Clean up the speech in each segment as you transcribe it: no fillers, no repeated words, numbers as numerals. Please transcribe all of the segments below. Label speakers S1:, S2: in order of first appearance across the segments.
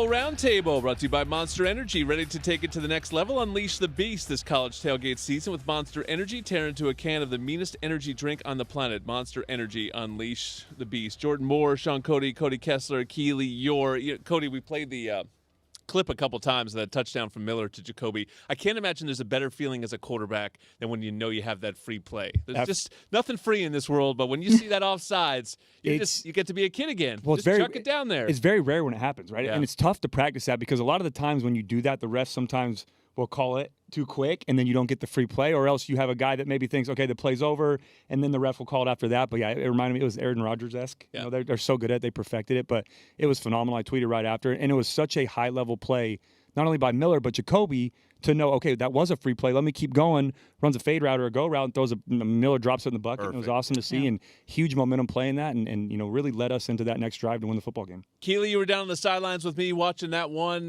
S1: Roundtable, brought to you by Monster Energy. Ready to take it to the next level? Unleash the beast this college tailgate season with Monster Energy. Tear into a can of the meanest energy drink on the planet. Monster Energy, unleash the beast. Jordan Moore, Sean Cody, Cody Kessler, Keely, Cody, we played the clip a couple times, that touchdown from Miller to Jacoby. I can't imagine there's a better feeling as a quarterback than when you know you have that free play. There's just nothing free in this world, but when you see that offsides, you get to be a kid again.
S2: Well,
S1: just chuck it down there.
S2: It's very rare when it happens, right?
S1: Yeah.
S2: And it's tough to practice that because a lot of the times when you do that, the refs sometimes will call it too quick, and then you don't get the free play, or else you have a guy that maybe thinks, okay, the play's over, and then the ref will call it after that. But yeah, it reminded me, it was Aaron Rodgers-esque.
S1: Yeah.
S2: You know, they're so good at it, they perfected it, but it was phenomenal. I tweeted right after, and it was such a high-level play, not only by Miller, but Jacoby, to know, okay, that was a free play. Let me keep going. Runs a fade route or a go route, and throws Miller drops it in the bucket. Perfect. It was awesome to see, and huge momentum playing that, and really led us into that next drive to win the football game.
S1: Keely, you were down on the sidelines with me watching that one.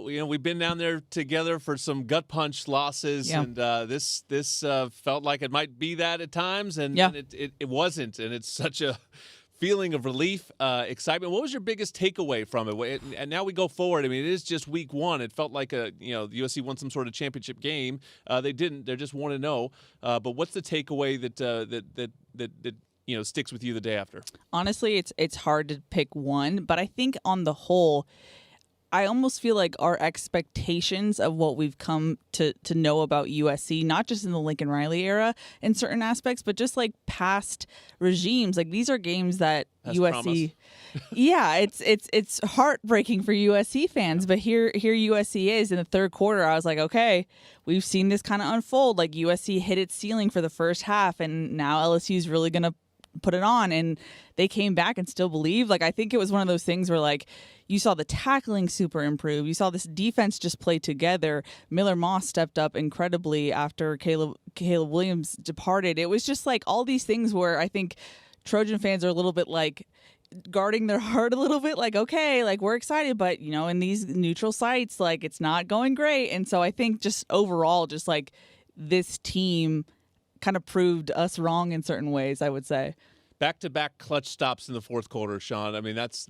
S1: We've been down there together for some gut punch losses, and this felt like it might be that at times, and it wasn't, and it's such a feeling of relief, excitement. What was your biggest takeaway from it? And now we go forward. I mean, it is just week one. It felt like USC won some sort of championship game. They didn't. They're just 1-0. But what's the takeaway that sticks with you the day after?
S3: Honestly, it's hard to pick one, but I think on the whole, I almost feel like our expectations of what we've come to know about USC, not just in the Lincoln Riley era in certain aspects, but just like past regimes. Like, these are games that
S1: That's
S3: USC it's heartbreaking for USC fans, but here USC is in the third quarter. I was like, okay, we've seen this kind of unfold. Like, USC hit its ceiling for the first half, and now LSU is really going to put it on, and they came back and still believed. Like, I think it was one of those things where, like, you saw the tackling super improve. You saw this defense just play together. Miller Moss stepped up incredibly after Caleb Williams departed. It was just like all these things where I think Trojan fans are a little bit like guarding their heart a little bit, like, okay, like, we're excited, but in these neutral sites, like, it's not going great. And so I think just overall, just like this team kind of proved us wrong in certain ways, I would say.
S1: Back-to-back clutch stops in the fourth quarter, Sean. I mean, that's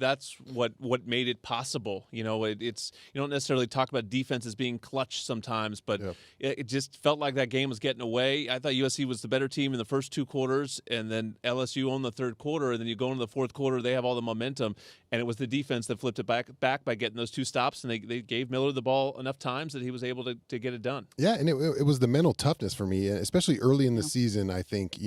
S1: what made it possible. It's you don't necessarily talk about defense as being clutch sometimes, but it just felt like that game was getting away. I thought USC was the better team in the first two quarters, and then LSU owned the third quarter, and then you go into the fourth quarter, they have all the momentum, and it was the defense that flipped it back by getting those two stops, and they gave Miller the ball enough times that he was able to get it done.
S4: Yeah, and it was the mental toughness for me, especially early in the season. I think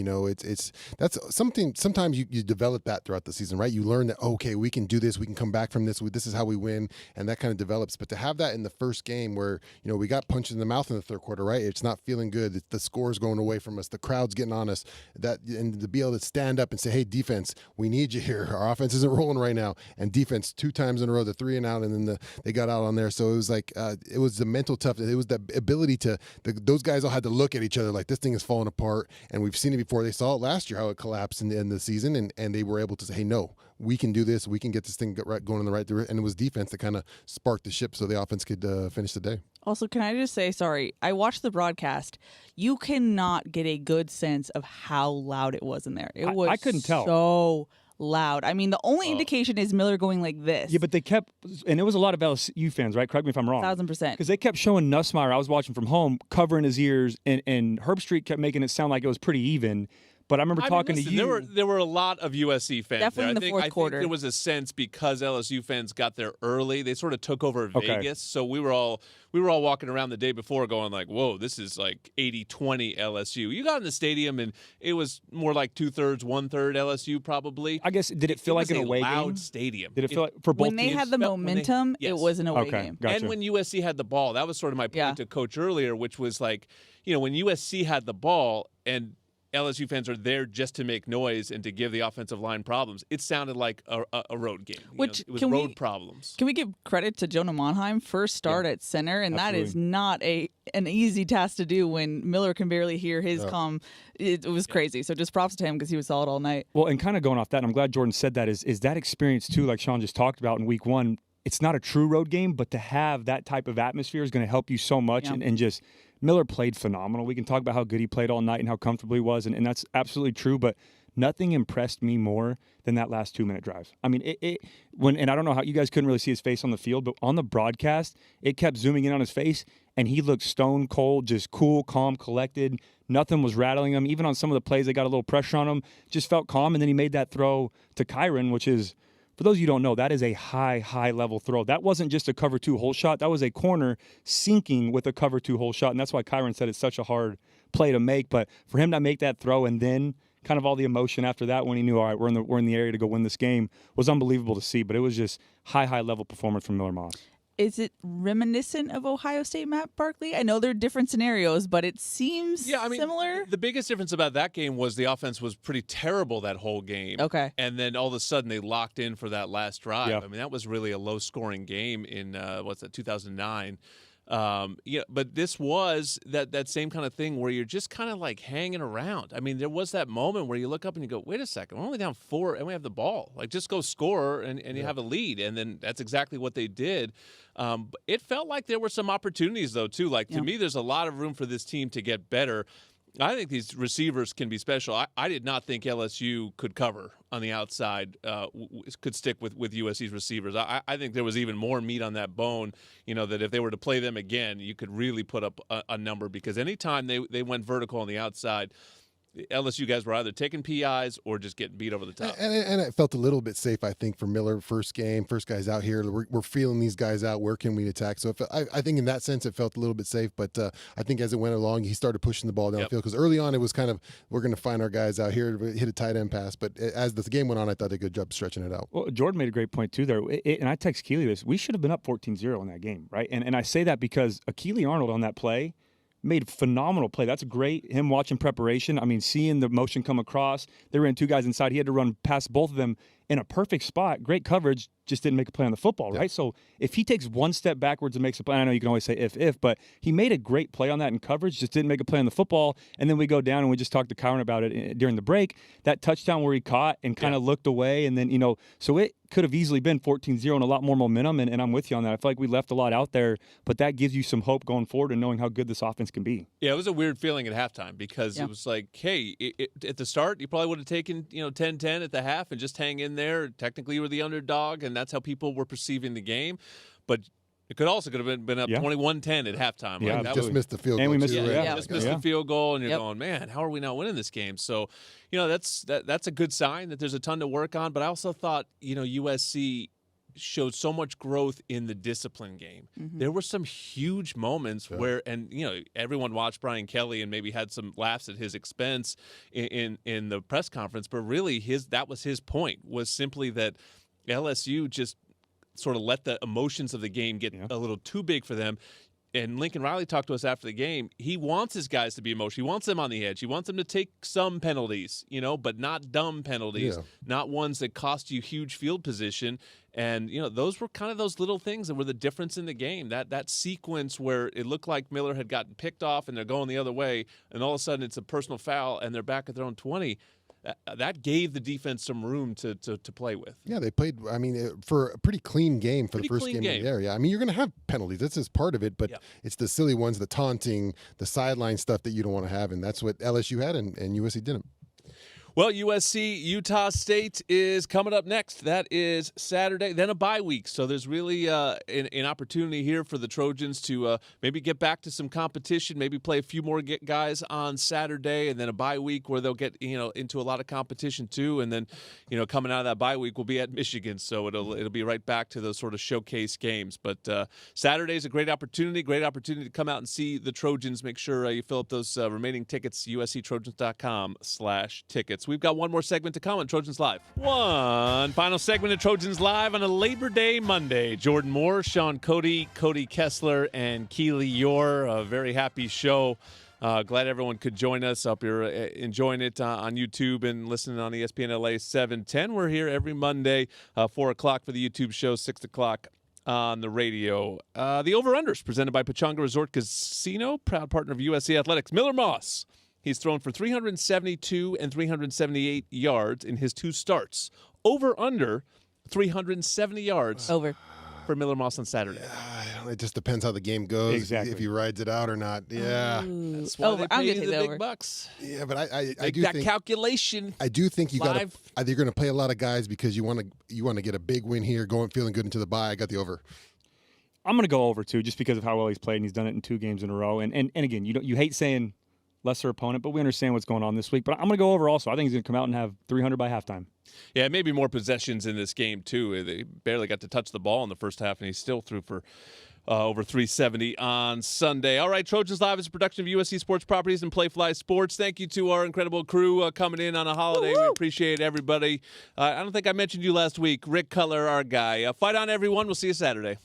S4: that's something. Sometimes you develop that throughout the season, right? You learn that, okay, we can do this, we can come back from this, this is how we win, and that kind of develops. But to have that in the first game where, we got punched in the mouth in the third quarter, right? It's not feeling good. The score's going away from us. The crowd's getting on us. And to be able to stand up and say, hey, defense, we need you here. Our offense isn't rolling right now. And defense, 2 times in a row, the 3 and out, and then they got out on there. So it was like, it was the mental toughness. It was the ability those guys all had to look at each other like, this thing is falling apart. And we've seen it before. They saw it last year, how it collapsed in the season. And they were able to say, hey, no, we can do this. We can get this thing going in the right direction. And it was defense that kind of sparked the ship so the offense could finish the day.
S3: Also, can I just say, sorry, I watched the broadcast. You cannot get a good sense of how loud it was in there. I couldn't tell. So loud. I mean, the only indication is Miller going like this.
S2: Yeah, but they kept, and it was a lot of LSU fans, right? Correct me if I'm wrong.
S3: 1,000%.
S2: Because they kept showing Nussmeier, I was watching from home, covering his ears, and Herbstreit kept making it sound like it was pretty even. But I remember talking to you.
S1: There were a lot of USC fans.
S3: Definitely
S1: there.
S3: in the fourth quarter.
S1: I think there was a sense because LSU fans got there early. They sort of took over Vegas. So we were all walking around the day before going like, whoa, this is like 80-20 LSU. You got in the stadium and it was more like 2/3, 1/3 LSU probably.
S2: I guess, did it feel like an away game?
S1: Loud stadium.
S2: Did it feel like for both
S3: when they
S2: teams?
S3: had the momentum, it was an away game.
S2: Gotcha.
S1: And when USC had the ball, that was sort of my point to Coach earlier, which was like, when USC had the ball and LSU fans are there just to make noise and to give the offensive line problems, it sounded like a road game.
S3: Which
S1: it was road problems.
S3: Can we give credit to Jonah Monheim? First start at center, and that is not an easy task to do when Miller can barely hear his comm. It was crazy. So just props to him because he was solid all night.
S2: Well, and kind of going off that, and I'm glad Jordan said that, is that experience too, like Sean just talked about in week one. It's not a true road game, but to have that type of atmosphere is going to help you so much.
S3: Yeah.
S2: And just Miller played phenomenal. We can talk about how good he played all night and how comfortable he was, and that's absolutely true. But nothing impressed me more than that last 2-minute drive. I mean, and I don't know how you guys couldn't really see his face on the field, but on the broadcast, it kept zooming in on his face, and he looked stone cold, just cool, calm, collected. Nothing was rattling him. Even on some of the plays, they got a little pressure on him, just felt calm. And then he made that throw to Kyron, which is, for those of you who don't know, that is a high level throw. That wasn't just a cover 2 hole shot. That was a corner sinking with a cover 2 hole shot. And that's why Kyron said it's such a hard play to make. But for him to make that throw and then kind of all the emotion after that when he knew, all right, we're in the area to go win this game, was unbelievable to see. But it was just high level performance from Miller Moss.
S3: Is it reminiscent of Ohio State, Matt Barkley? I know they're different scenarios, but it seems similar.
S1: The biggest difference about that game was the offense was pretty terrible that whole game.
S3: Okay.
S1: And then all of a sudden they locked in for that last drive.
S2: Yeah.
S1: I mean, that was really a low-scoring game in, 2009. But this was that same kind of thing where you're just kind of like hanging around. I mean, there was that moment where you look up and you go, wait a second, we're only down 4 and we have the ball. Like, just go score and you have a lead. And then that's exactly what they did. It felt like there were some opportunities, though, too. Like, to me, there's a lot of room for this team to get better. I think these receivers can be special. I did not think LSU could cover on the outside, could stick with USC's receivers. I think there was even more meat on that bone, that if they were to play them again, you could really put up a number, because anytime they went vertical on the outside, LSU guys were either taking PIs or just getting beat over the top.
S4: And it felt a little bit safe, I think, for Miller. First guys out here. We're feeling these guys out. Where can we attack? So I think in that sense it felt a little bit safe. But I think as it went along, he started pushing the ball downfield, because early on it was kind of, we're going to find our guys out here, hit a tight end pass. But as the game went on, I thought they did a good job stretching it out.
S2: Well, Jordan made a great point too there. And I text Keely this. We should have been up 14-0 in that game, right? And I say that because Keely Arnold on that play made a phenomenal play. That's great. Him watching preparation. I mean, seeing the motion come across. They ran 2 guys inside. He had to run past both of them in a perfect spot. Great coverage. Just didn't make a play on the football, right? So if he takes 1 step backwards and makes a play, I know you can always say if, but he made a great play on that in coverage, just didn't make a play on the football. And then we go down and we just talked to Kyron about it during the break. That touchdown where he caught and kind of looked away. And then, so it could have easily been 14-0 and a lot more momentum. And I'm with you on that. I feel like we left a lot out there, but that gives you some hope going forward and knowing how good this offense can be.
S1: Yeah, it was a weird feeling at halftime, because it was like, hey, at the start, you probably would have taken 10-10 at the half and just hang in there. Technically, you were the underdog, and that's how people were perceiving the game. But it could have been up 21-10 at halftime.
S2: Yeah,
S1: like,
S4: just missed the field goal.
S2: And we missed
S1: the field goal, and you're going, man, how are we not winning this game? So, that's a good sign that there's a ton to work on. But I also thought, USC showed so much growth in the discipline game. Mm-hmm. There were some huge moments where, and everyone watched Brian Kelly and maybe had some laughs at his expense in the press conference, but really that was his point, was simply that LSU just sort of let the emotions of the game get a little too big for them. And Lincoln Riley talked to us after the game. He wants his guys to be emotional. He wants them on the edge. He wants them to take some penalties, but not dumb penalties, not ones that cost you huge field position. And, those were kind of those little things that were the difference in the game. That sequence where it looked like Miller had gotten picked off and they're going the other way, and all of a sudden it's a personal foul and they're back at their own 20. That gave the defense some room to play with.
S4: Yeah, they played, for a pretty clean game for the first game in the area. You're going to have penalties. This is part of it, but it's the silly ones, the taunting, the sideline stuff that you don't want to have, and that's what LSU had, and USC didn't.
S1: Well, USC, Utah State is coming up next. That is Saturday, then a bye week. So there's really an opportunity here for the Trojans to maybe get back to some competition, maybe play a few more guys on Saturday, and then a bye week where they'll get into a lot of competition too. And then coming out of that bye week, we'll be at Michigan, so it'll be right back to those sort of showcase games. But Saturday's a great opportunity to come out and see the Trojans. Make sure you fill up those remaining tickets, usctrojans.com/tickets. We've got one more segment to come on Trojans Live. One final segment of Trojans Live on a Labor Day Monday. Jordan Moore, Sean Cody, Cody Kessler, and Keely Yore. A very happy show. Glad everyone could join us. Hope you're enjoying it on YouTube and listening on ESPN LA 710. We're here every Monday, 4 o'clock for the YouTube show, 6 o'clock on the radio. The Over-Unders presented by Pechanga Resort Casino, proud partner of USC Athletics. Miller Moss. He's thrown for 372 and 378 yards in his 2 starts. Over-under 370 yards.
S3: Over.
S1: for Miller Moss on Saturday?
S4: It just depends how the game goes.
S2: Exactly.
S4: If he rides it out or not. Yeah.
S1: That's why they pay you the big bucks.
S4: Yeah, but I do
S1: that
S4: think
S1: calculation.
S4: I do think you got
S1: live.
S4: you're going to play a lot of guys because you want to get a big win here, feeling good into the bye. I got the over.
S2: I'm going to go over too, just because of how well he's played, and he's done it in 2 games in a row. And again, you hate saying lesser opponent, but we understand what's going on this week. But I'm going to go over also. I think he's going to come out and have 300 by halftime.
S1: Yeah, maybe more possessions in this game too. They barely got to touch the ball in the first half, and he still threw for over 370 on Sunday. All right, Trojans Live is a production of USC Sports Properties and Playfly Sports. Thank you to our incredible crew coming in on a holiday.
S3: Woo-hoo.
S1: We appreciate everybody. I don't think I mentioned you last week. Rick Cutler, our guy. Fight on, everyone. We'll see you Saturday.